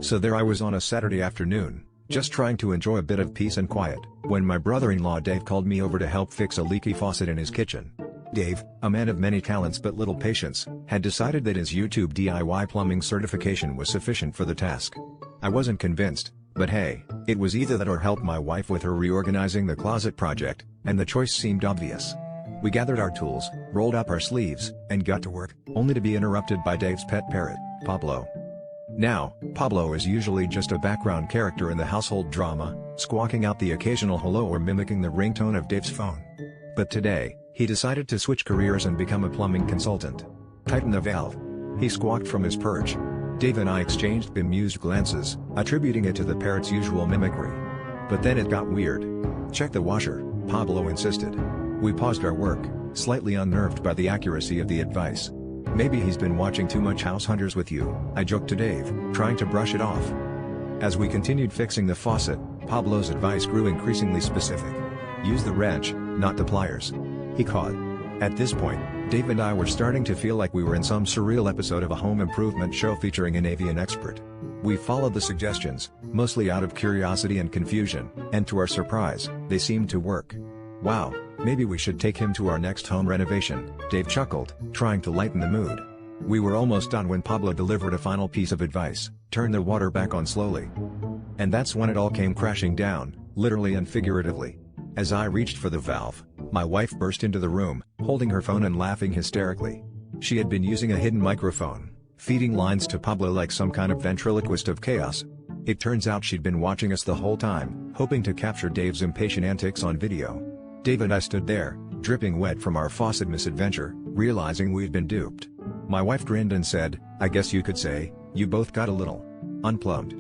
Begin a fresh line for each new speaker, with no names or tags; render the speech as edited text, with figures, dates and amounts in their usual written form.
So there I was on a Saturday afternoon, just trying to enjoy a bit of peace and quiet, when my brother-in-law Dave called me over to help fix a leaky faucet in his kitchen. Dave, a man of many talents but little patience, had decided that his YouTube DIY plumbing certification was sufficient for the task. I wasn't convinced, but hey, it was either that or help my wife with her reorganizing the closet project, and the choice seemed obvious. We gathered our tools, rolled up our sleeves, and got to work, only to be interrupted by Dave's pet parrot, Pablo. Now, Pablo is usually just a background character in the household drama, squawking out the occasional hello or mimicking the ringtone of Dave's phone. But today, he decided to switch careers and become a plumbing consultant. Tighten the valve. He squawked from his perch. Dave and I exchanged bemused glances, attributing it to the parrot's usual mimicry. But then it got weird. Check the washer, Pablo insisted. We paused our work, slightly unnerved by the accuracy of the advice. Maybe he's been watching too much House Hunters with you, I joked to Dave, trying to brush it off. As we continued fixing the faucet, Pablo's advice grew increasingly specific. Use the wrench, not the pliers. He caught. At this point, Dave and I were starting to feel like we were in some surreal episode of a home improvement show featuring an avian expert. We followed the suggestions, mostly out of curiosity and confusion, and to our surprise, they seemed to work. Wow, maybe we should take him to our next home renovation, Dave chuckled, trying to lighten the mood. We were almost done when Pablo delivered a final piece of advice: turn the water back on slowly. And that's when it all came crashing down, literally and figuratively. As I reached for the valve, my wife burst into the room, holding her phone and laughing hysterically. She had been using a hidden microphone, feeding lines to Pablo like some kind of ventriloquist of chaos. It turns out she'd been watching us the whole time, hoping to capture Dave's impatient antics on video. Dave and I stood there, dripping wet from our faucet misadventure, realizing we'd been duped. My wife grinned and said, "I guess you could say, you both got a little unplugged."